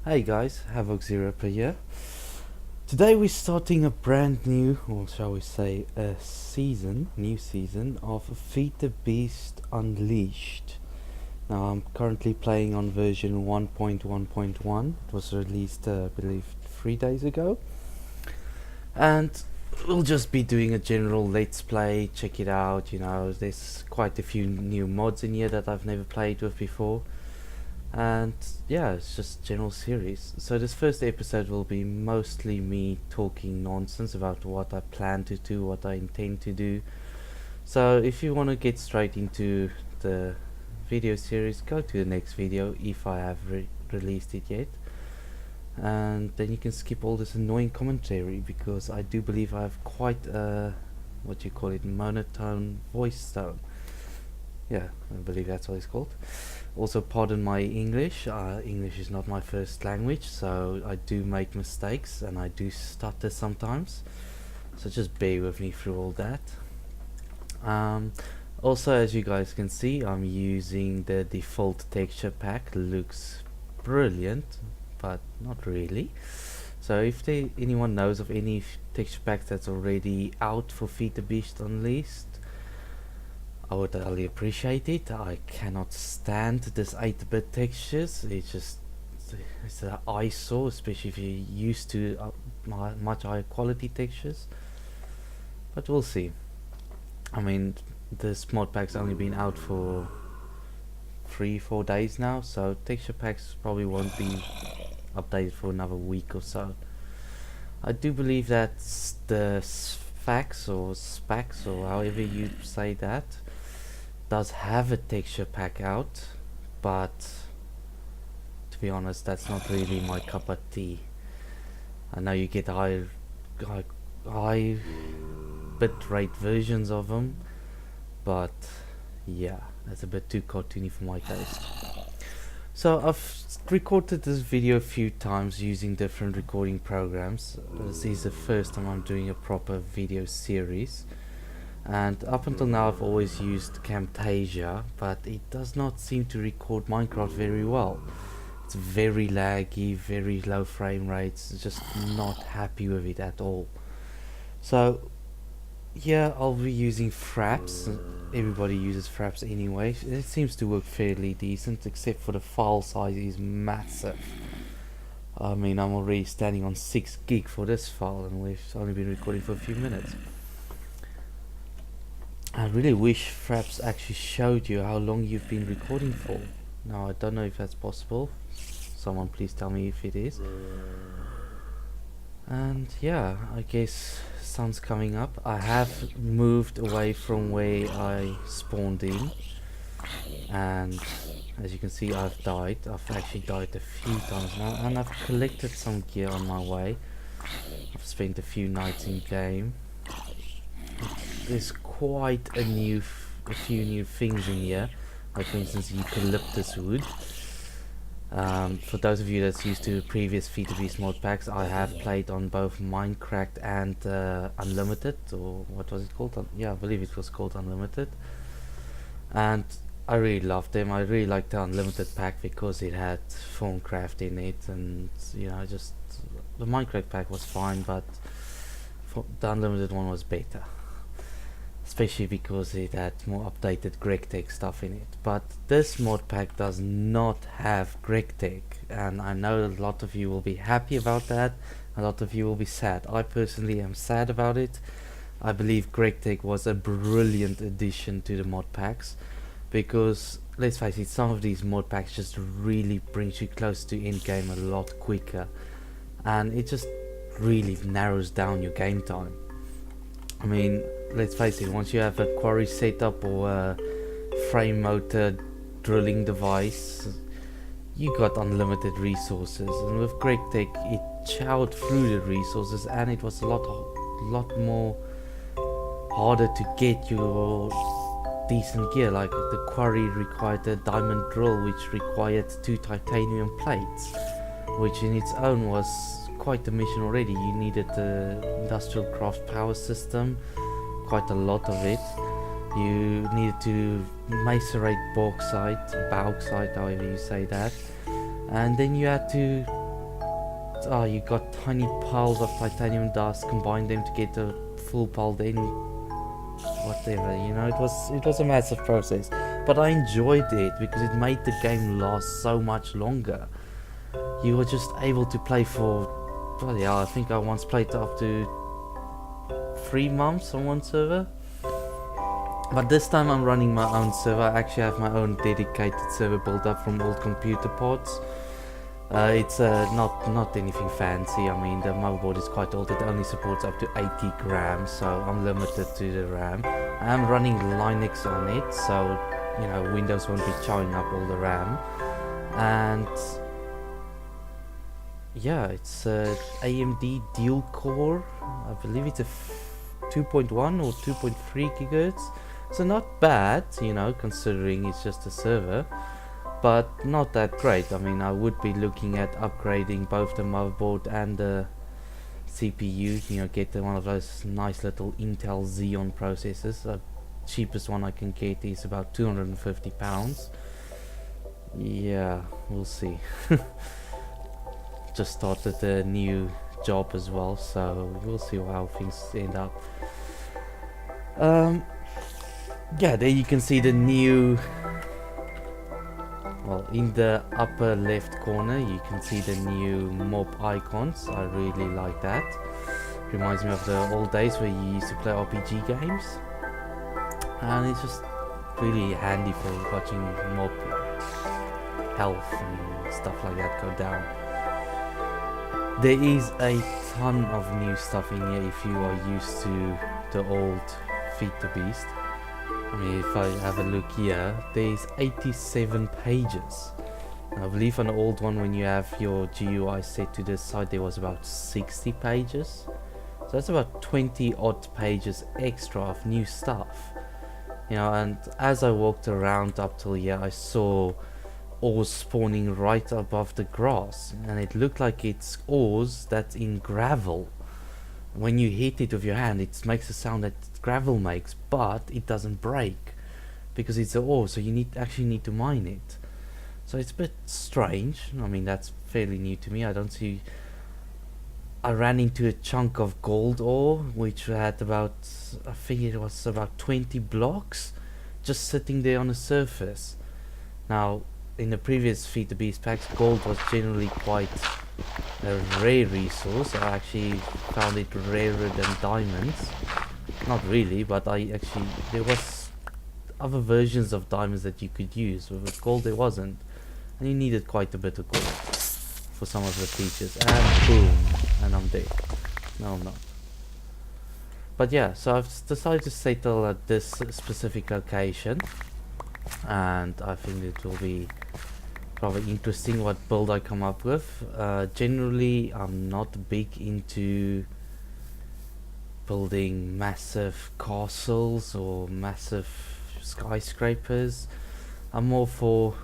Hey guys, Havoc0 per year. Today we're starting a brand new, or shall we say, new season of Feed the Beast Unleashed. Now I'm currently playing on version 1.1.1. It was released, I believe, 3 days ago. And we'll just be doing a general let's play, check it out, there's quite a few new mods in here that I've never played with before. And yeah, it's just general series. So this first episode will be mostly me talking nonsense about what I plan to do, what I intend to do. So if you want to get straight into the video series, go to the next video if I have released it yet. And then you can skip all this annoying commentary, because I do believe I have quite a, what you call it, monotone voice tone. Yeah, I believe that's what it's called. Also, pardon my English. English is not my first language, so I do make mistakes and I do stutter sometimes. So just bear with me through all that. Also, as you guys can see, I'm using the default texture pack. Looks brilliant, but not really. So if anyone knows of any texture pack that's already out for Feed the Beast Unleashed, I would really appreciate it. I cannot stand this 8-bit textures. It's an eyesore, especially if you're used to much higher quality textures. But we'll see. I mean, this mod pack's only been out for 3-4 days now, so texture packs probably won't be updated for another week or so. I do believe that the fax or specs, or however you say that, does have a texture pack out, but to be honest, that's not really my cup of tea. I know you get high bitrate versions of them, but yeah, that's a bit too cartoony for my taste. So I've recorded this video a few times using different recording programs. This is the first time I'm doing a proper video series. And up until now I've always used Camtasia, but it does not seem to record Minecraft very well. It's very laggy, very low frame rates, just not happy with it at all. So yeah, I'll be using Fraps. Everybody uses Fraps anyway. It seems to work fairly decent, except for the file size is massive. I mean, I'm already standing on 6 gig for this file, and we've only been recording for a few minutes. I really wish Fraps actually showed you how long you've been recording for. Now, I don't know if that's possible. Someone please tell me if it is. And yeah, I guess sun's coming up. I have moved away from where I spawned in. And as you can see, I've died. I've actually died a few times now. And I've collected some gear on my way. I've spent a few nights in game. There's quite a few new things in here, like for instance eucalyptus wood. For those of you that's used to previous Feed the Beast mod packs, I have played on both Minecraft and Unlimited, or what was it called? Yeah, I believe it was called Unlimited. And I really loved them. I really liked the Unlimited pack because it had Formcraft in it, and just the Minecraft pack was fine, but the Unlimited one was better. Especially because it had more updated GregTech stuff in it. But this mod pack does not have GregTech, and I know a lot of you will be happy about that, a lot of you will be sad. I personally am sad about it. I believe GregTech was a brilliant addition to the mod packs, because let's face it, some of these mod packs just really brings you close to endgame a lot quicker, and it just really narrows down your game time. I mean, let's face it, once you have a quarry setup or a frame motor drilling device, you got unlimited resources, and with GregTech it chowed through the resources, and it was a lot more harder to get your decent gear. Like the quarry required a diamond drill, which required 2 titanium plates, which in its own was quite a mission already. You needed the industrial craft power system, quite a lot of it. You needed to macerate bauxite, however you say that, and then you had to you got tiny piles of titanium dust, combine them to get a full pile, then whatever, you know, it was a massive process, but I enjoyed it because it made the game last so much longer. You were just able to play for, well, yeah, I think I once played up to 3 months on one server. But this time I'm running my own server. I actually have my own dedicated server built up from old computer parts. It's not anything fancy. I mean, the motherboard is quite old. It only supports up to 80 grams, so I'm limited to the RAM. I'm running Linux on it, so you know, Windows won't be chowing up all the RAM. And yeah, it's AMD dual core. I believe it's a 2.1 or 2.3 gigahertz. So not bad, you know, considering it's just a server, but not that great. I mean, I would be looking at upgrading both the motherboard and the CPU, you know, get one of those nice little Intel Xeon processors. The cheapest one I can get is about £250. Yeah, we'll see. Just started a new job as well, so we'll see how things end up. Yeah, there you can see the new, well, in the upper left corner you can see the new mob icons. I really like that. Reminds me of the old days where you used to play RPG games, and it's just really handy for watching mob health and stuff like that go down. There is a ton of new stuff in here if you are used to the old Feed the Beast. I mean, if I have a look here, there's 87 pages. I believe on the old one, when you have your GUI set to this side, there was about 60 pages. So that's about 20 odd pages extra of new stuff. You know, and as I walked around up till here, I saw ores spawning right above the grass, and it looked like it's ores that's in gravel. When you hit it with your hand, it makes a sound that gravel makes, but it doesn't break because it's an ore, so you actually need to mine it. So it's a bit strange. I mean, that's fairly new to me. I ran into a chunk of gold ore which had about, I think it was about 20 blocks just sitting there on the surface. Now, in the previous Feed the Beast packs, gold was generally quite a rare resource. I actually found it rarer than diamonds. Not really, but there was other versions of diamonds that you could use. With gold there wasn't, and you needed quite a bit of gold for some of the features. And boom, and I'm dead. No, I'm not. But yeah, so I've decided to settle at this specific location, and I think it will be rather interesting what build I come up with. Generally, I'm not big into building massive castles or massive skyscrapers. I'm more for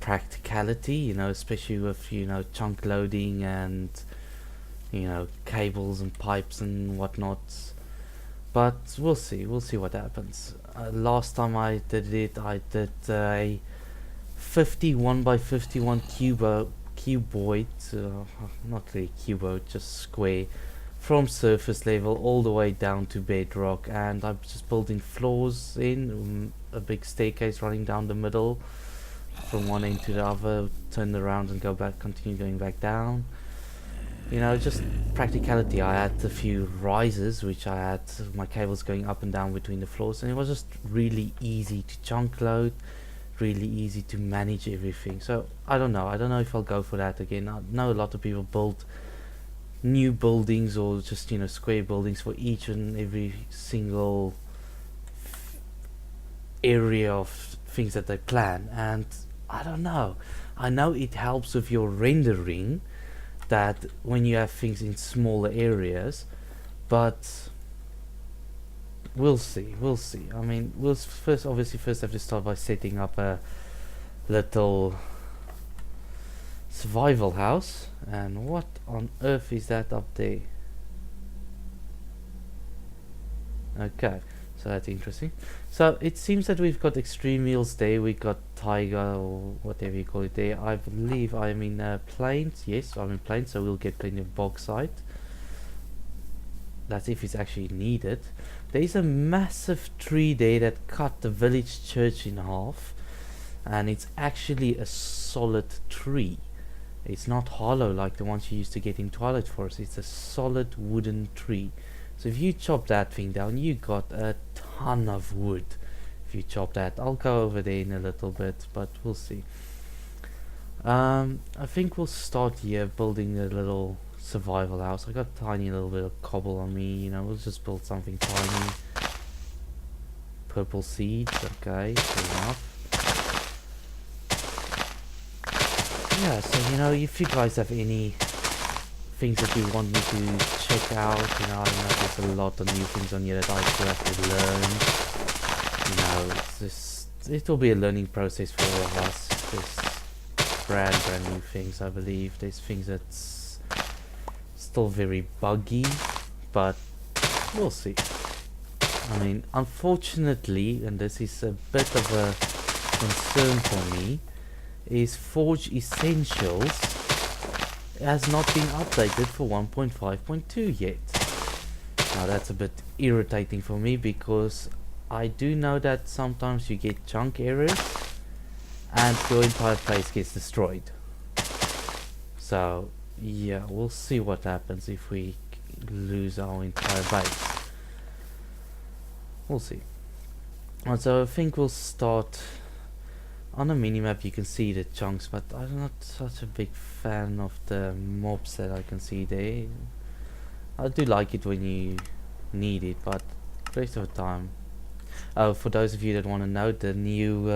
practicality, you know, especially with, you know, chunk loading and, you know, cables and pipes and whatnot. But we'll see what happens. Last time I did it, I did a 51 by 51 cuboid, not really cuboid, just square, from surface level all the way down to bedrock, and I'm just building floors in, a big staircase running down the middle from one end to the other, turn around and go back, continue going back down. You know, just practicality. I had a few rises which I had my cables going up and down between the floors, and it was just really easy to chunk load, really easy to manage everything. So I don't know if I'll go for that again. I know a lot of people build new buildings or just, you know, square buildings for each and every single area of things that they plan, and I don't know. I know it helps with your rendering, that when you have things in smaller areas, but we'll see. I mean, we'll first have to start by setting up a little survival house. And what on earth is that up there? Okay, so So that's interesting. So it seems that we've got extreme meals there. We got tiger or whatever you call it there. I believe I'm in plains. Yes, I'm in plains, so we'll get plenty of bauxite. That's if it's actually needed. There's a massive tree there that cut the village church in half, and it's actually a solid tree. It's not hollow like the ones you used to get in Twilight Forest. It's a solid wooden tree. So if you chop that thing down, you got a ton of wood. If you chop that, I'll go over there in a little bit, but we'll see. I think we'll start here building a little survival house. I got a tiny little bit of cobble on me, you know, we'll just build something tiny. Purple seeds, okay, fair enough. Yeah, so you know, if you guys have any things that you want me to check out, you know, I know there's a lot of new things on here that I still have to learn. You know, it's just, it'll be a learning process for all of us. There's brand new things, I believe. There's things that's still very buggy, but we'll see. I mean, unfortunately, and this is a bit of a concern for me, is Forge Essentials has not been updated for 1.5.2 yet. Now that's a bit irritating for me, because I do know that sometimes you get chunk errors and your entire place gets destroyed. So yeah, we'll see what happens if we lose our entire base. We'll see. And so I think we'll start on the minimap. You can see the chunks, but I'm not such a big fan of the mobs that I can see there. I do like it when you need it, but the rest of the time. Oh, for those of you that want to know, the new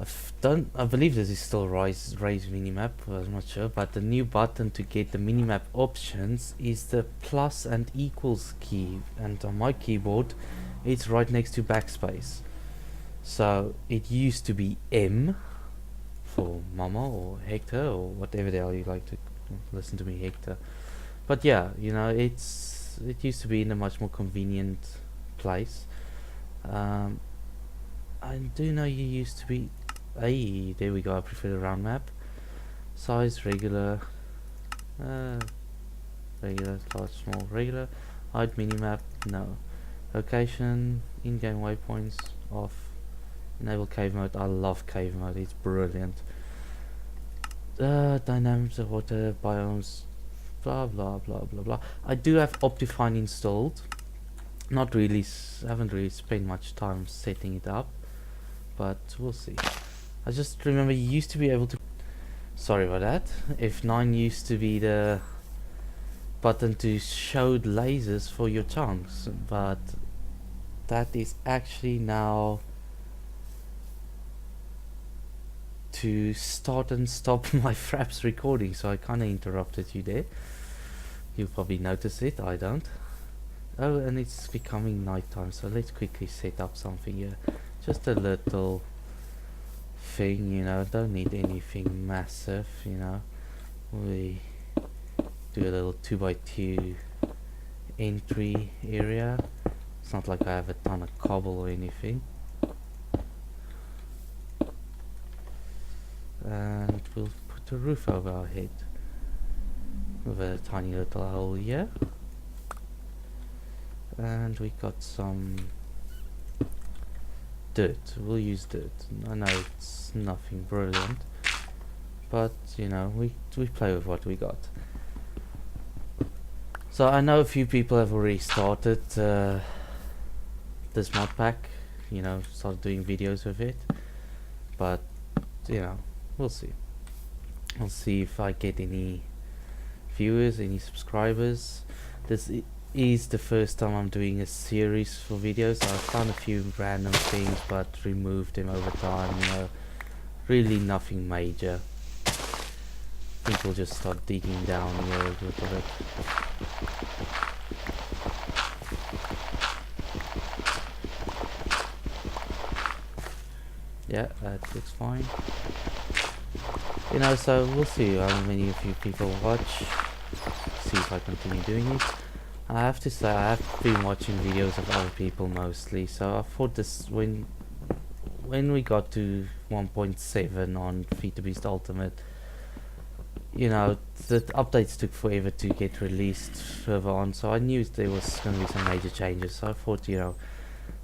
I believe this is still raise minimap, I'm not sure, but the new button to get the minimap options is the plus and equals key, and on my keyboard it's right next to backspace. So it used to be M for Mama or Hector or whatever the hell you like to listen to me, Hector. But yeah, you know, it used to be in a much more convenient place. I do know you used to be. Hey, there we go. I prefer the round map. Size regular, regular, large, small, regular. Hide minimap, no. Location, in-game waypoints, off. Enable cave mode. I love cave mode, it's brilliant. Dynamics of water, biomes, blah blah blah blah blah. I do have Optifine installed. Not really, haven't really spent much time setting it up, but we'll see. I just remember you used to be able to. Sorry about that. F9 used to be the button to show lasers for your chunks, but that is actually now to start and stop my Fraps recording, so I kinda interrupted you there. You'll probably notice it, I don't. Oh, and it's becoming nighttime, so let's quickly set up something here. Just a little thing, you know, don't need anything massive, you know. We do a little 2x2 entry area. It's not like I have a ton of cobble or anything. And we'll put a roof over our head with a tiny little hole here. And we got some dirt. We'll use dirt. I know it's nothing brilliant, but you know, we play with what we got. So I know a few people have already started this mod pack, you know, started doing videos with it, but you know, we'll see. We'll see if I get any viewers, any subscribers. This is the first time I'm doing a series for videos. I've found a few random things but removed them over time, you know, really nothing major. I think we'll just start digging down here a little bit. Yeah, that looks fine. You know, so we'll see how many of you people watch. See if I continue doing it. I have to say I have been watching videos of other people mostly, so I thought this when we got to 1.7 on FTB Ultimate, you know, the updates took forever to get released further on, so I knew there was going to be some major changes, so I thought, you know,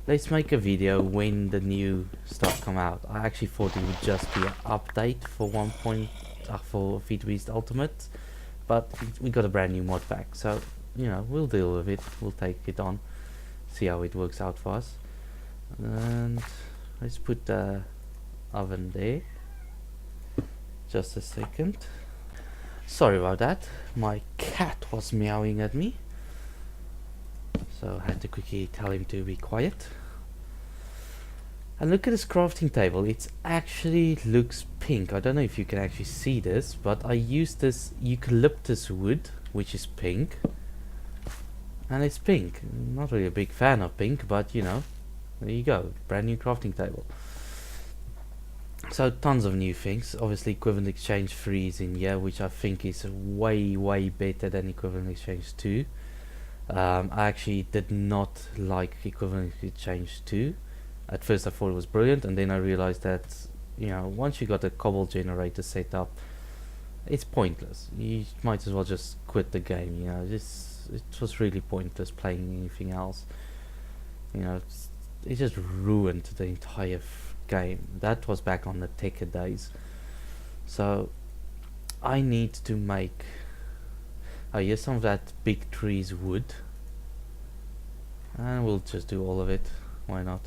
let's make a video when the new stuff come out. I actually thought it would just be an update for for FTB Ultimate, but we got a brand new mod pack, so you know, we'll deal with it, we'll take it on, see how it works out for us. And let's put the oven there. Just a second. Sorry about that, my cat was meowing at me, so I had to quickly tell him to be quiet. And look at this crafting table, it actually looks pink. I don't know if you can actually see this, but I used this eucalyptus wood, which is pink, and it's pink. I'm not really a big fan of pink, but you know, there you go, brand new crafting table. So tons of new things. Obviously equivalent exchange 3 is in here, which I think is way better than equivalent exchange 2. I actually did not like equivalent exchange 2. At first I thought it was brilliant, and then I realized that, you know, once you got a cobble generator set up, it's pointless. You might as well just quit the game, you know. It was really pointless playing anything else. You know, it just ruined the entire game. That was back on the Tekker days. So I need to make, oh, here's some of that big tree's wood, and we'll just do all of it, why not.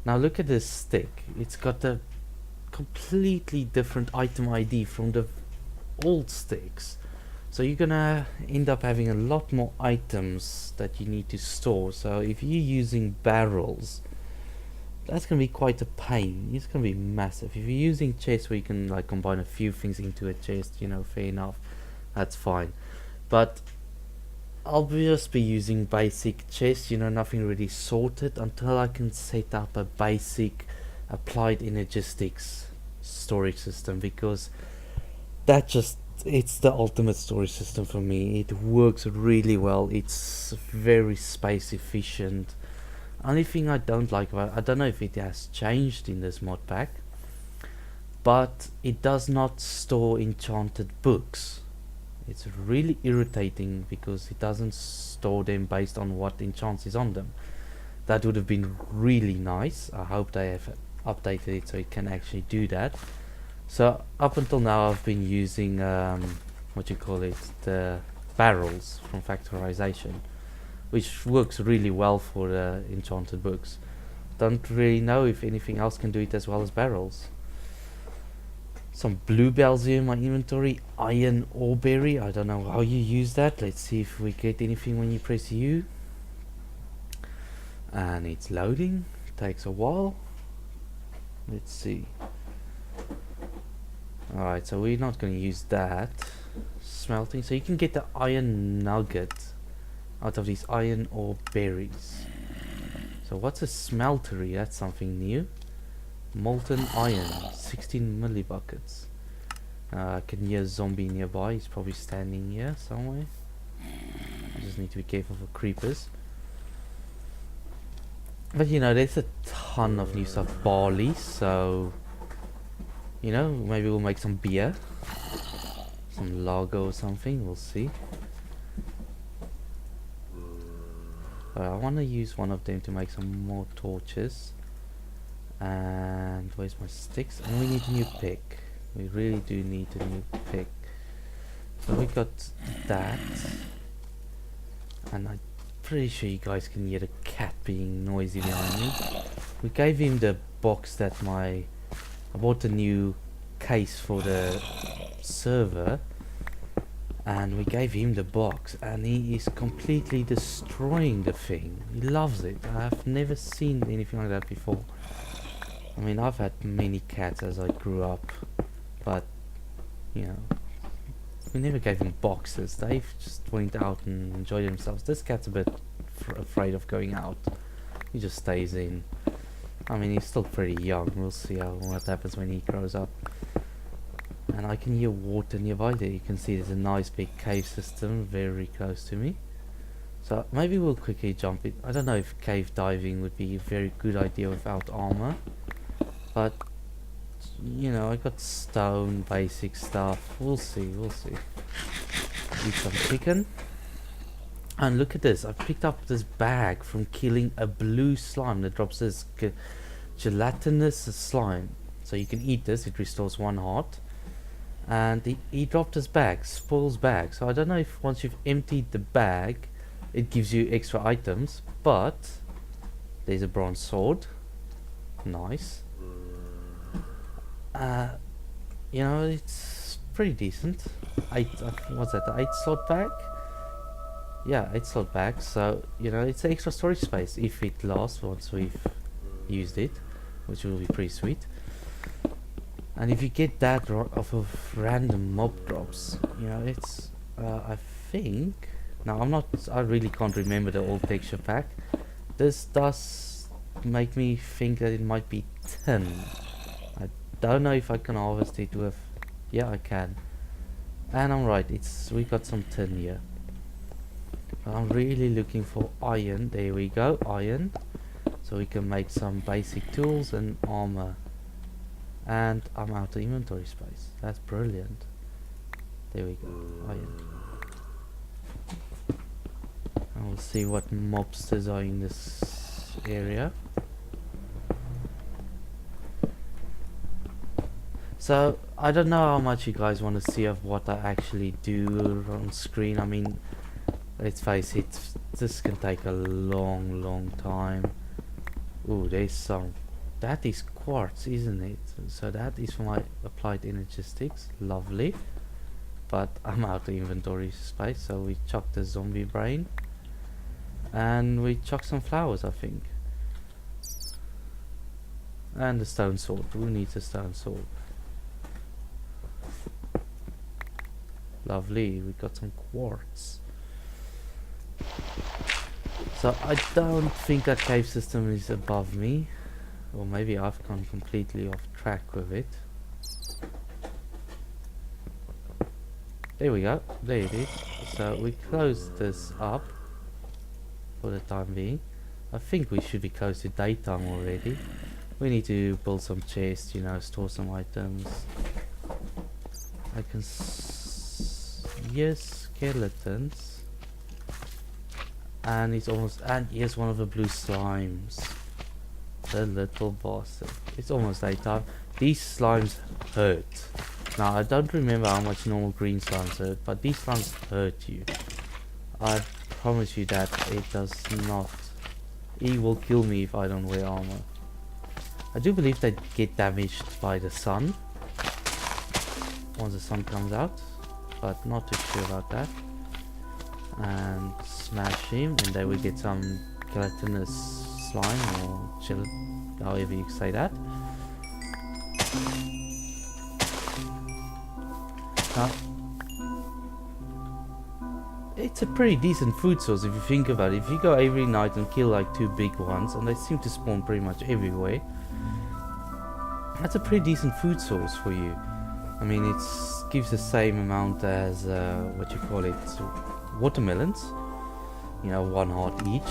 Now look at this stick, it's got a completely different item ID from the old sticks, so you're gonna end up having a lot more items that you need to store. So if you're using barrels, that's gonna be quite a pain. It's gonna be massive. If you're using chests where you can like combine a few things into a chest, you know, fair enough, that's fine. But I'll just be using basic chests, you know, nothing really sorted until I can set up a basic applied energistics storage system, because that just, it's the ultimate storage system for me. It works really well, it's very space efficient. Only thing I don't like about it, I don't know if it has changed in this mod pack, but it does not store enchanted books. It's really irritating because it doesn't store them based on what enchants is on them. That would have been really nice. I hope they have updated it so it can actually do that. So up until now I've been using what you call it, the barrels from factorization, which works really well for the enchanted books. Don't really know if anything else can do it as well as barrels. Some bluebells here in my inventory, iron ore berry, I don't know how you use that. Let's see if we get anything when you press U. And it's loading, takes a while. Let's see. Alright, so we're not going to use that. Smelting, so you can get the iron nugget out of these iron ore berries. So what's a smeltery? That's something new. Molten iron, 16 millibuckets. I can hear a zombie nearby, he's probably standing here somewhere. I just need to be careful for creepers. But you know, there's a ton of new stuff. Barley, so you know, maybe we'll make some beer, some lager or something, we'll see. I want to use one of them to make some more torches. And where's my sticks? And we need a new pick. We really do need a new pick. So we got that. And I'm pretty sure you guys can hear the cat being noisy behind me. We gave him the box that I bought a new case for the server, and we gave him the box, and he is completely destroying the thing. He loves it. I've never seen anything like that before. I mean, I've had many cats as I grew up, but you know, we never gave them boxes. They just went out and enjoyed themselves. This cat's a bit afraid of going out. He just stays in. I mean, he's still pretty young. We'll see what happens when he grows up. And I can hear water nearby. There you can see there's a nice big cave system very close to me. So maybe we'll quickly jump it. I don't know if cave diving would be a very good idea without armor, but you know, I got stone, basic stuff. We'll see, we'll see. Eat some chicken. And look at this, I picked up this bag from killing a blue slime that drops this gelatinous slime. So you can eat this, it restores 1 heart. And he dropped this bag, spoils bag. So I don't know if once you've emptied the bag, it gives you extra items. But there's a bronze sword. Nice. You know, it's pretty decent. What's that, the 8 slot bag? Yeah, 8 slot bag, so you know, it's extra storage space if it lasts once we've used it, which will be pretty sweet. And if you get that off of random mob drops, you know, it's I think, now I really can't remember the old texture pack. This does make me think that it might be tin. I don't know if I can harvest it with, yeah, I can. And I'm right, we got some tin here. I'm really looking for iron. There we go, iron. So we can make some basic tools and armor. And I'm out of inventory space. That's brilliant. There we go, iron. And we'll see what mobsters are in this area. So I don't know how much you guys want to see of what I actually do on screen. I mean, let's face it, this can take a long time. Ooh, there's some. That is quartz, isn't it? So that is for my applied energistics. Lovely. But I'm out of inventory space, so we chuck the zombie brain. And we chuck some flowers, I think. And the stone sword. Who needs a stone sword? Lovely, we got some quartz. So I don't think that cave system is above me, or maybe I've gone completely off track with it. There we go, there it is. So we close this up for the time being. I think we should be close to daytime already. We need to build some chests, you know, store some items. I can hear skeletons. And it's almost, and here's one of the blue slimes. The little bastard. It's almost daytime. These slimes hurt. Now I don't remember how much normal green slimes hurt, but these slimes hurt you. I promise you that it does not. He will kill me if I don't wear armor. I do believe they get damaged by the sun once the sun comes out, but not too sure about that. And smash him, and then we get some gelatinous slime, or however you say that. Now, it's a pretty decent food source if you think about it. If you go every night and kill like 2 big ones, and they seem to spawn pretty much everywhere, that's a pretty decent food source for you. I mean, it gives the same amount as what you call it, watermelons, you know, 1 heart each.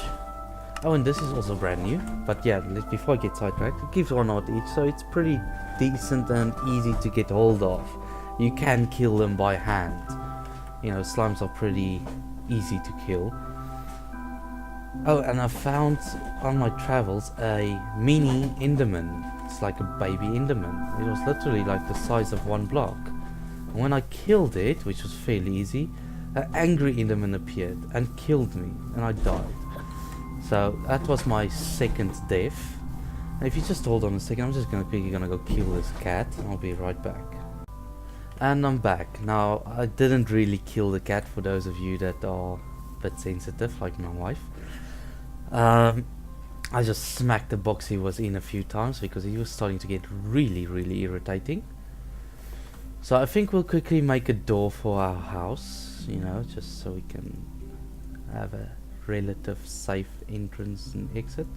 Oh, and this is also brand new, but yeah, before I get sidetracked, it gives 1 heart each, so it's pretty decent and easy to get hold of. You can kill them by hand. You know, slimes are pretty easy to kill. Oh, and I found on my travels a mini Enderman. It's like a baby Enderman. It was literally like the size of 1 block. And when I killed it, which was fairly easy, an angry Enderman appeared and killed me, and I died. So that was my 2nd death. And if you just hold on a second, I'm just quickly gonna go kill this cat, and I'll be right back. And I'm back. Now, I didn't really kill the cat, for those of you that are a bit sensitive, like my wife. I just smacked the box he was in a few times, because he was starting to get really irritating. So I think we'll quickly make a door for our house, you know, just so we can have a relative safe entrance and exit.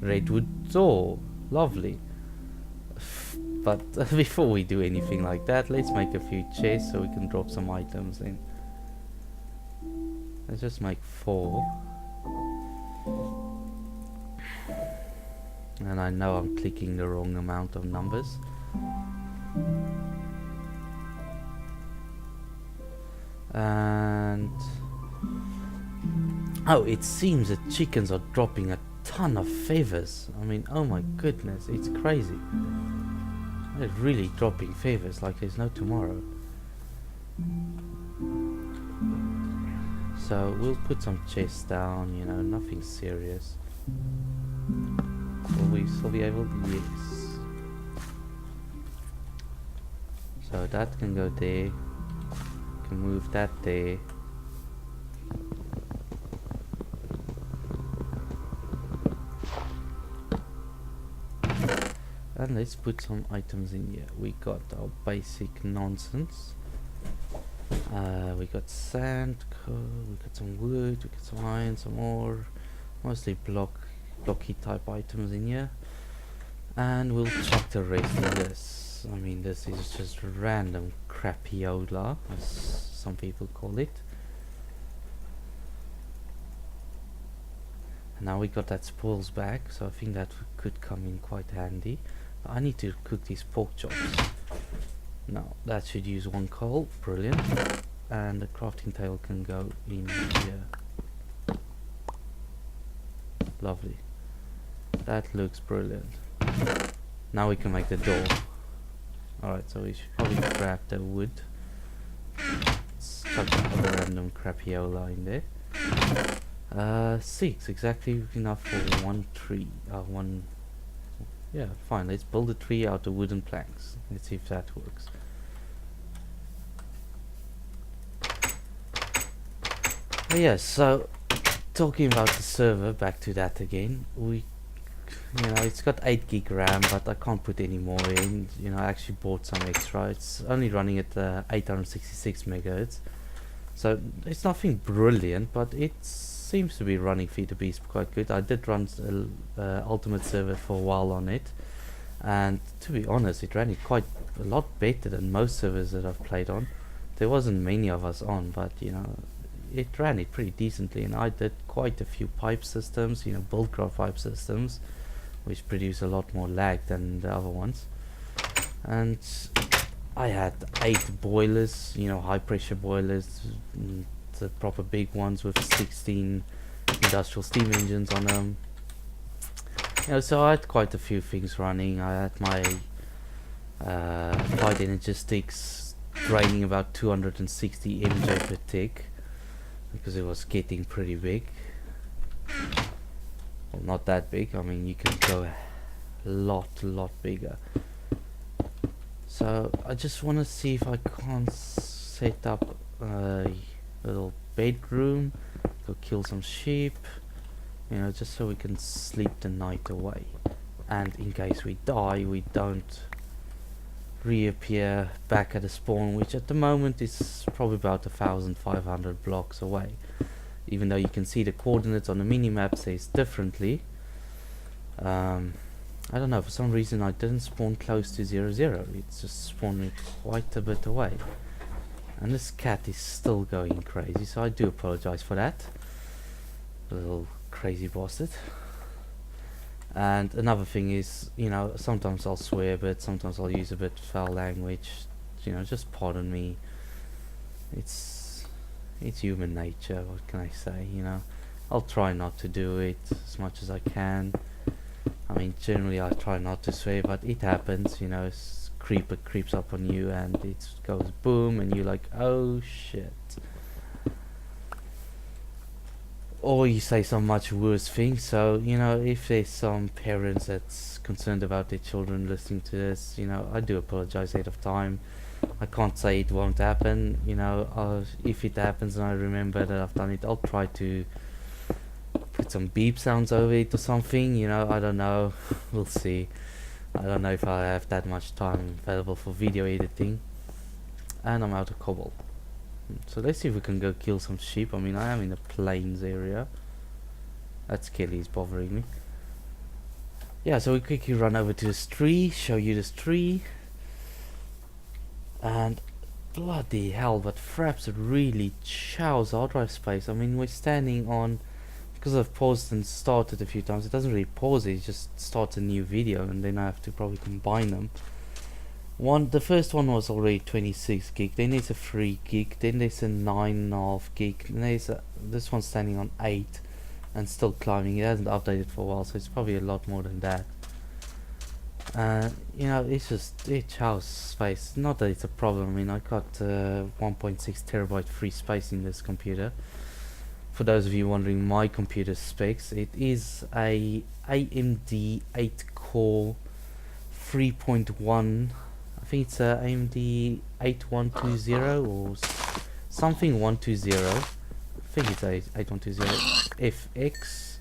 Redwood door, lovely. But before we do anything like that, let's make a few chests so we can drop some items in. Let's just make 4. And I know I'm clicking the wrong amount of numbers. And oh, it seems that chickens are dropping a ton of feathers. I mean, oh my goodness, it's crazy. They're really dropping feathers like there's no tomorrow. So we'll put some chests down, you know, nothing serious. Will we still be able? Yes. So that can go there. Can move that there. And let's put some items in here. We got our basic nonsense. We got sand, coal, we got some wood, we got some iron, some ore. Mostly blocky type items in here. And we'll chuck the rest in this. I mean, this is just random crapiola, as some people call it. And now we got that spoils back, so I think that could come in quite handy. I need to cook these pork chops. Now that should use 1 coal, brilliant. And the crafting table can go in here. Lovely. That looks brilliant. Now we can make the door. Alright, so we should probably grab the wood. Let's chuck the other random crapiola in there. 6, exactly enough for 1 tree. Yeah, fine. Let's build a tree out of wooden planks. Let's see if that works. But yeah, so talking about the server, back to that again. You know, it's got 8 gig RAM, but I can't put any more in. You know, I actually bought some extra. It's only running at 866 megahertz, so it's nothing brilliant, but it seems to be running FTB quite good. I did run Ultimate server for a while on it, and to be honest, it ran it quite a lot better than most servers that I've played on. There wasn't many of us on, but you know, it ran it pretty decently, and I did quite a few pipe systems, you know, buildcraft pipe systems, which produce a lot more lag than the other ones. And I had 8 boilers, you know, high pressure boilers, the proper big ones with 16 industrial steam engines on them. You know, so I had quite a few things running. I had my applied energistics draining about 260 MJ per tick, because it was getting pretty big. Well, not that big. I mean, you can go a lot bigger. So I just want to see if I can't set up a little bedroom, go kill some sheep, you know, just so we can sleep the night away, and in case we die, we don't reappear back at the spawn, which at the moment is probably about 1,500 blocks away, even though you can see the coordinates on the minimap says differently. I don't know, for some reason I didn't spawn close to 00, it's just spawning quite a bit away. And this cat is still going crazy, so I do apologize for that. Little crazy bastard. And another thing is, you know, sometimes I'll swear a bit, sometimes I'll use a bit foul language. You know, just pardon me. It's human nature, what can I say, you know. I'll try not to do it as much as I can. I mean, generally I try not to swear, but it happens, you know. Creeper creeps up on you and it goes boom, and you're like, oh shit. Or you say some much worse things. So, you know, if there's some parents that's concerned about their children listening to this, you know, I do apologize ahead of time. I can't say it won't happen, you know. If it happens and I remember that I've done it, I'll try to put some beep sounds over it or something, you know. I don't know, we'll see. I don't know if I have that much time available for video editing. And I'm out of cobble. So let's see if we can go kill some sheep. I mean, I am in the plains area. That Kelly is bothering me. yeah, so we quickly run over to this tree, show you this tree, and bloody hell, but Fraps really chows hard drive space. I mean, we're standing on, because I've paused and started a few times, it doesn't really pause it, it just starts a new video, and then I have to probably combine them. The first one was already 26 gig, then there's a 3 gig, then there's a 9.5 gig, and there's this one's standing on 8 and still climbing. It hasn't updated for a while, so it's probably a lot more than that. You know, it chows space. Not that it's a problem. I mean, I got 1.6 terabyte free space in this computer. For those of you wondering my computer specs, it is a AMD 8 core 3.1. I think it's a AMD 8120 or something 120. I think it's a 8120 FX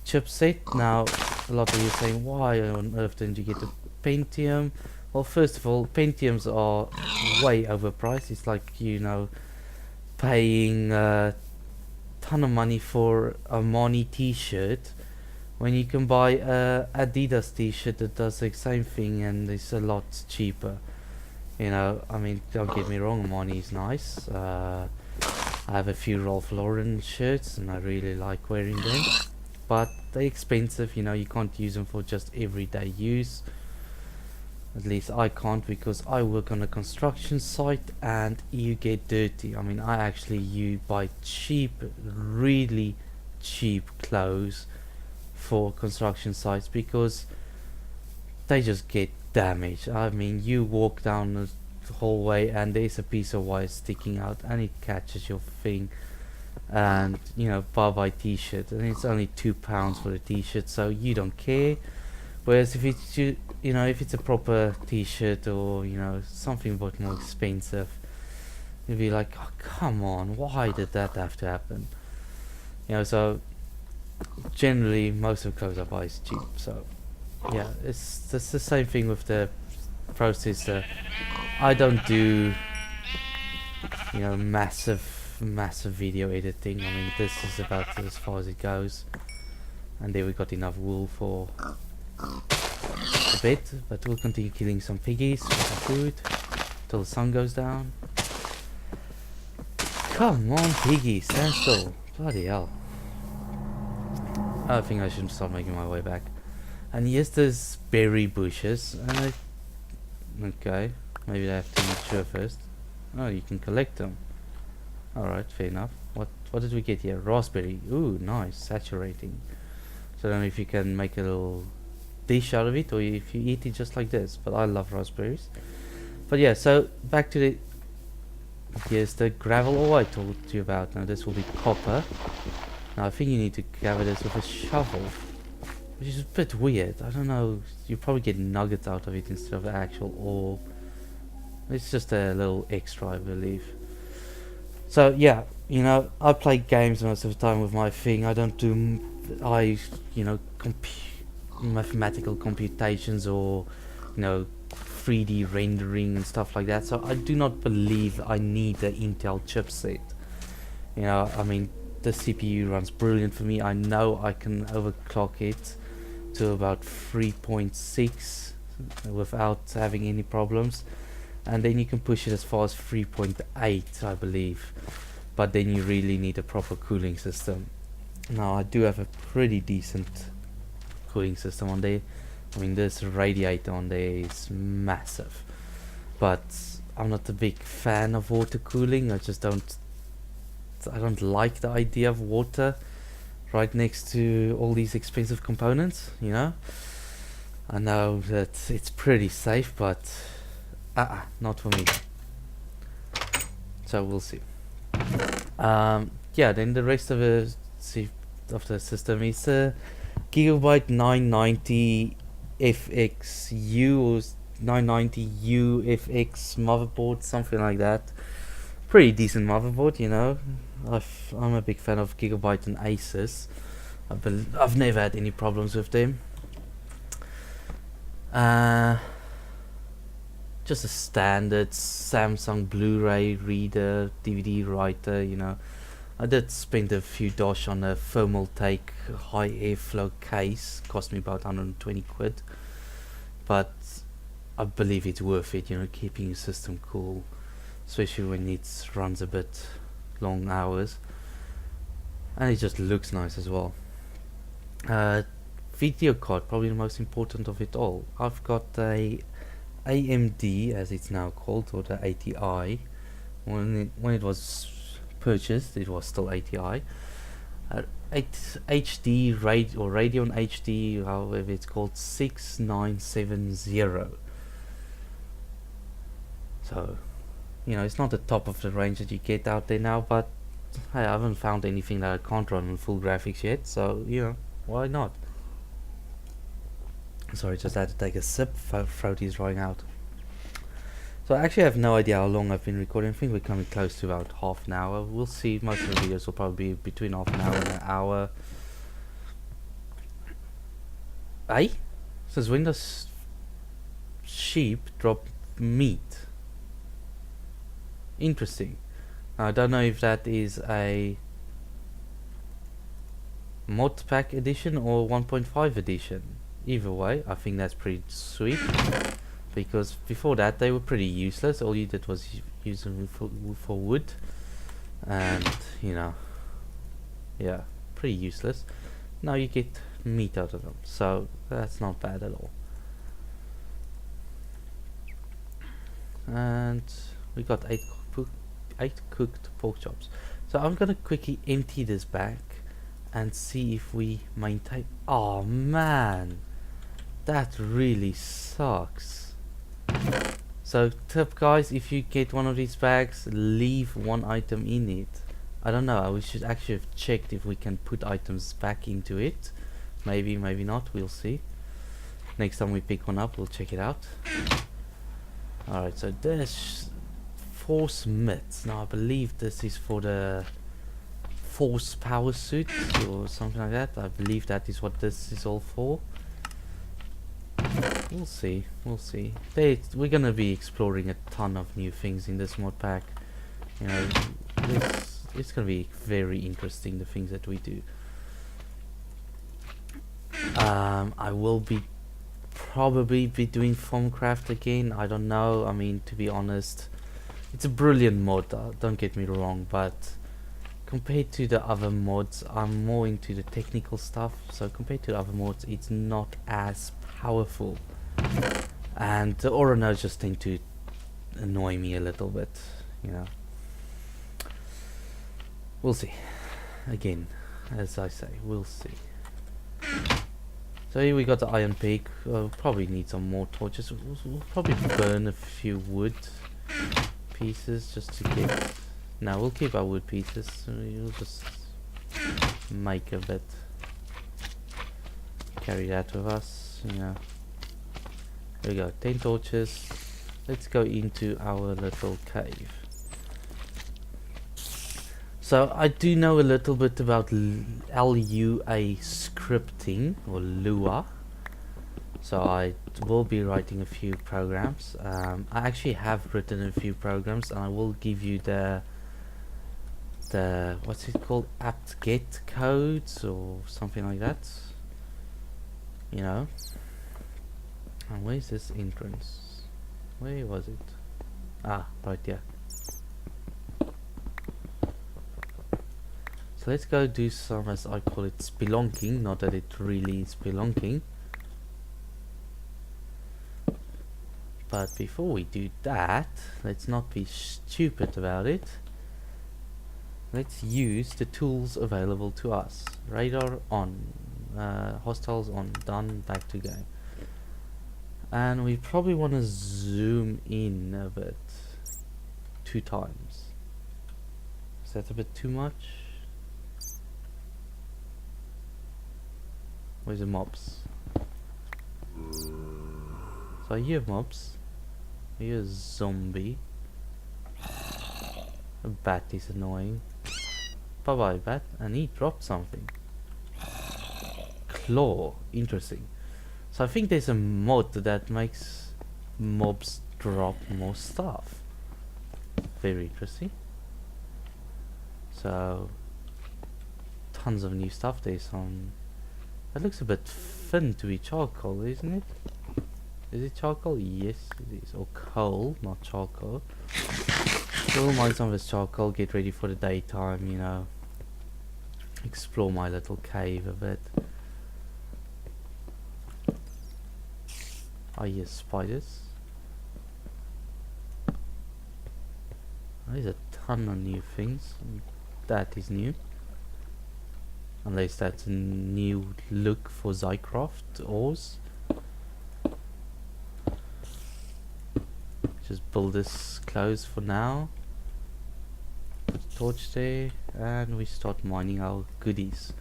chipset. Now, a lot of you are saying, why on earth didn't you get a Pentium? Well, first of all, Pentiums are way overpriced. It's like, you know, paying a ton of money for a Armani t-shirt when you can buy a Adidas t-shirt that does the same thing and it's a lot cheaper. You know, I mean, don't get me wrong, Armani is nice. I have a few Ralph Lauren shirts and I really like wearing them, but they're expensive. You know, you can't use them for just everyday use. At least I can't, because I work on a construction site and you get dirty. I mean, you buy cheap, really cheap clothes for construction sites because they just get damaged. I mean, you walk down the hallway and there's a piece of wire sticking out and it catches your thing, and you know, buy t-shirt, and it's only £2 for the t-shirt, so you don't care. Whereas if it's if it's a proper t-shirt, or you know, something a bit more expensive, you'd be like, oh, come on, why did that have to happen? You know, so generally most of the clothes I buy is cheap. So yeah, it's the same thing with the processor. I don't do, you know, massive video editing. I mean, this is about as far as it goes, and there we got enough wool for a bit, but we'll continue killing some piggies for some food till the sun goes down. Come on, piggies, stand still. Bloody hell. I think I should start making my way back. And yes, there's berry bushes, and okay, maybe I have to mature first. Oh, you can collect them. Alright, fair enough. What did we get here? Raspberry. Ooh, nice, saturating. So I don't know if you can make a little dish out of it, or if you eat it just like this, but I love raspberries. But yeah, so back to the, here's the gravel ore I told you about. Now this will be copper. Now I think you need to gather this with a shovel, which is a bit weird. I don't know, you probably get nuggets out of it instead of actual ore. It's just a little extra, I believe. So yeah, you know, I play games most of the time with my thing. I don't do, you know, mathematical computations or, you know, 3D rendering and stuff like that. So I do not believe I need the Intel chipset. You know, I mean, the CPU runs brilliant for me. I know I can overclock it to about 3.6 without having any problems, and then you can push it as far as 3.8, I believe, but then you really need a proper cooling system. Now I do have a pretty decent cooling system on there. I mean, this radiator on there is massive, but I'm not a big fan of water cooling. I don't like the idea of water right next to all these expensive components, you know. I know that it's pretty safe, but not for me. So we'll see. Yeah, then the rest of the system is a Gigabyte 990 FXU or 990U FX motherboard, something like that. Pretty decent motherboard, you know. I'm a big fan of Gigabyte and Asus. I've never had any problems with them. Just a standard Samsung Blu-ray reader, DVD writer, you know. I did spend a few dosh on a thermal take high airflow case, cost me about 120 quid, but I believe it's worth it, you know, keeping your system cool, especially when it runs a bit long hours, and it just looks nice as well. Video card, probably the most important of it all. I've got a AMD, as it's now called, or the ATI. When it was purchased, it was still ATI. 8 HD or Radeon HD, however it's called, 6970. So, you know, it's not the top of the range that you get out there now, but hey, I haven't found anything that I can't run on full graphics yet, so, you know, why not? Sorry, just had to take a sip, throat is drying out. So I actually have no idea how long I've been recording. I think we're coming close to about half an hour. We'll see. Most of the videos will probably be between half an hour and an hour. Hey? Since when does sheep drop meat? Interesting. Now, I don't know if that is a mod pack edition or 1.5 edition. Either way, I think that's pretty sweet. Because before that they were pretty useless. All you did was use them for wood, and you know, yeah, pretty useless. Now you get meat out of them, so that's not bad at all. And we got 8 cooked pork chops. So I'm gonna quickly empty this back and see if we maintain. Oh man, that really sucks. So tip guys, if you get one of these bags, leave one item in it. I don't know, we should actually have checked if we can put items back into it. Maybe, maybe not, we'll see. Next time we pick one up, we'll check it out. Alright, so there's force mitts. Now I believe this is for the force power suit or something like that. I believe that is what this is all for. We'll see, we'll see. We're gonna be exploring a ton of new things in this mod pack. You know, it's gonna be very interesting, the things that we do. I will probably be doing Formcraft again. I don't know. I mean, to be honest, it's a brilliant mod. Don't get me wrong, but compared to the other mods, I'm more into the technical stuff. So compared to the other mods, it's not as powerful, and the aura nodes just tend to annoy me a little bit, you know. We'll see. Again, as I say, we'll see. So here we got the iron pig. Probably need some more torches. We'll probably burn a few wood pieces just to get. No, we'll keep our wood pieces. So we'll just make a bit. Carry that with us. Yeah. There we go, 10 torches. Let's go into our little cave. So I do know a little bit about LUA scripting, or Lua. So I will be writing a few programs. I actually have written a few programs, and I will give you the what's it called, apt-get codes or something like that. You know. And where's this entrance? Where was it? Ah, right there. So let's go do some, as I call it, spelunking. Not that it really is spelunking. But before we do that, let's not be stupid about it. Let's use the tools available to us. Radar on. Hostiles on. Done. Back to game. And we probably want to zoom in a bit. 2 times. Is that a bit too much? Where's the mobs? So I hear mobs. I hear a zombie. A bat is annoying. Bye bye bat. And he dropped something. Claw. Interesting. So I think there's a mod that makes mobs drop more stuff. Very interesting. So tons of new stuff. There's some... That looks a bit thin to be charcoal, isn't it? Is it charcoal? Yes, it is. Or coal, not charcoal. Still mine some of this charcoal, get ready for the daytime, you know. Explore my little cave a bit. I hear spiders. There's a ton of new things. That is new. Unless that's a new look for Zycraft ores. Just build this close for now. Put a torch there, and we start mining our goodies.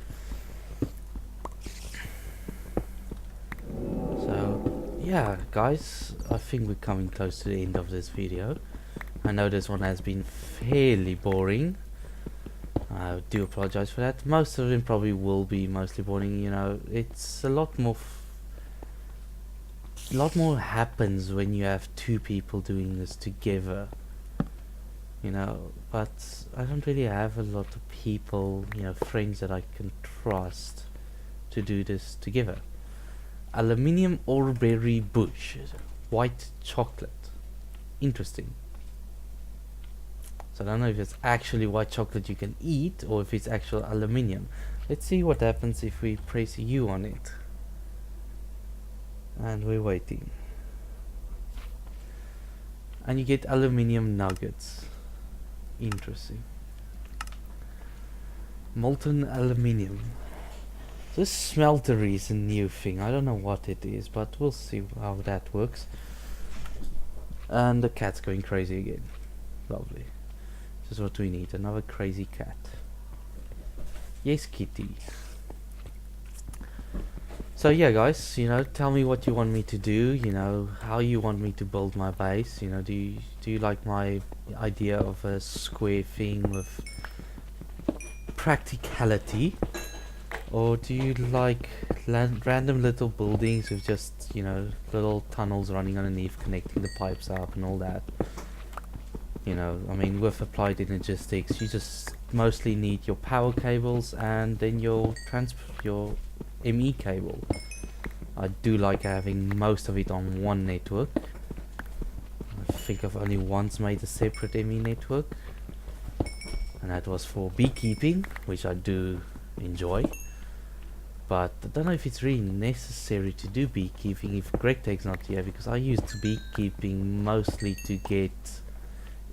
So yeah, guys, I think we're coming close to the end of this video. I know this one has been fairly boring. I do apologize for that. Most of them probably will be mostly boring, you know. It's a lot more happens when you have two people doing this together, you know. But I don't really have a lot of people, you know, friends that I can trust to do this together. Aluminium oreberry bush, white chocolate. Interesting. So I don't know if it's actually white chocolate you can eat or if it's actual aluminium. Let's see what happens if we press U on it. And we're waiting. And you get aluminium nuggets. Interesting. Molten aluminium. This smeltery is a new thing. I don't know what it is, but we'll see how that works. And the cat's going crazy again. Lovely. This is what we need, another crazy cat. Yes, kitty. So yeah, guys, you know, tell me what you want me to do, you know, how you want me to build my base, you know, do you like my idea of a square thing with practicality, or do you like random little buildings with just, you know, little tunnels running underneath connecting the pipes up and all that? You know, I mean, with applied energistics, you just mostly need your power cables and then your ME cable. I do like having most of it on one network. I think I've only once made a separate ME network, and that was for beekeeping, which I do enjoy. But I don't know if it's really necessary to do beekeeping if GregTech's not here, because I used beekeeping mostly to get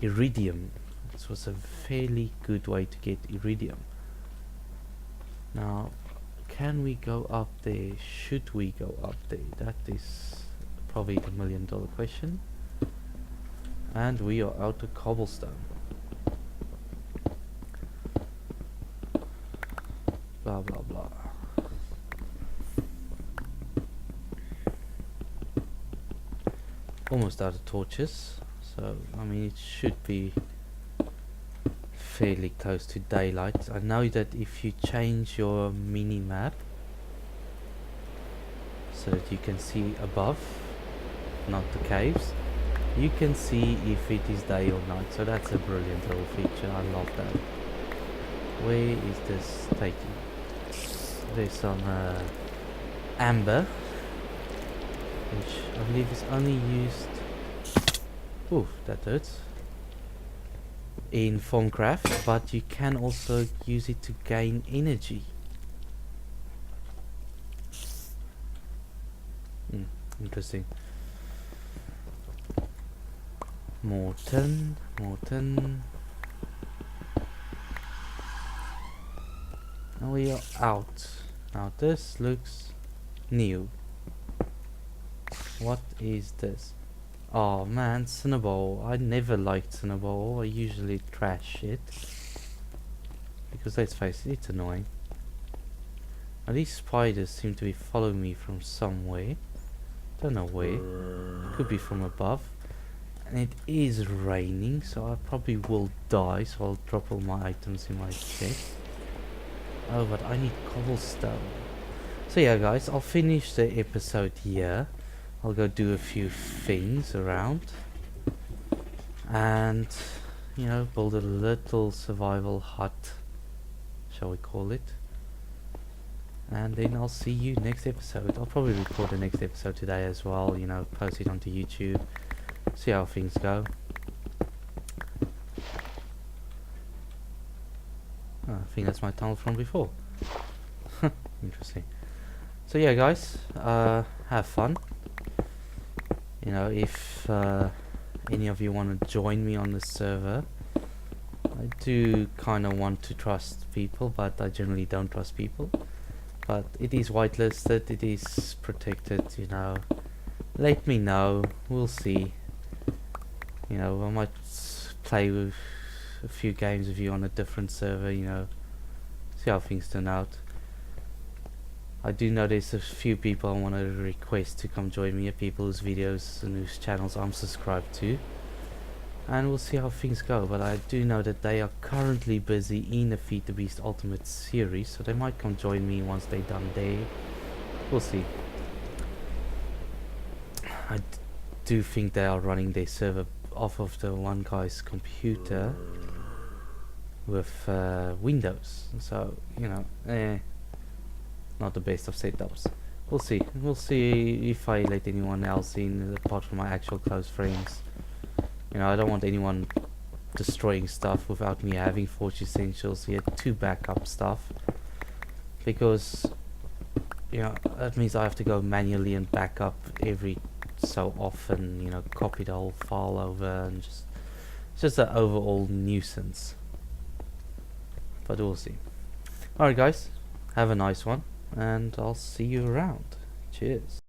iridium. This was a fairly good way to get iridium. Now, can we go up there? Should we go up there? That is probably the million-dollar question. And we are out of cobblestone. Blah blah blah. Almost out of torches. So, I mean, it should be fairly close to daylight. I know that if you change your mini map so that you can see above, not the caves, you can see if it is day or night. So that's a brilliant little feature. I love that. Where is this taking? There's some amber, which I believe is only used... Ooh, that hurts. In Formcraft, but you can also use it to gain energy. Interesting. More tin. Now we are out. Now this looks new. What is this? Oh man, Cinnaball. I never liked Cinnaball. I usually trash it. Because let's face it, it's annoying. Now these spiders seem to be following me from somewhere. Don't know where. Could be from above. And it is raining, so I probably will die. So I'll drop all my items in my chest. Oh, but I need cobblestone. So yeah guys, I'll finish the episode here. I'll go do a few things around and, you know, build a little survival hut, shall we call it. and then I'll see you next episode. I'll probably record the next episode today as well, you know, post it onto YouTube, see how things go. Oh, I think that's my tunnel from before. Interesting. So yeah, guys, have fun. You know, if any of you want to join me on the server, I do kind of want to trust people, but I generally don't trust people. But it is whitelisted, it is protected, you know. Let me know, we'll see. You know, I might play with a few games with you on a different server, you know, see how things turn out. I do know there's a few people I want to request to come join me, people whose videos and whose channels I'm subscribed to. And we'll see how things go, but I do know that they are currently busy in the Feed the Beast Ultimate series, so they might come join me once they're done there. We'll see. I do think they are running their server off of the one guy's computer with Windows, so you know, not the best of setups. We'll see. We'll see if I let anyone else in apart from my actual close friends. You know, I don't want anyone destroying stuff without me having Forge Essentials yet to back up stuff, because you know that means I have to go manually and back up every so often, you know, copy the whole file over, and it's just an overall nuisance. But we'll see. Alright guys, have a nice one, and I'll see you around. Cheers.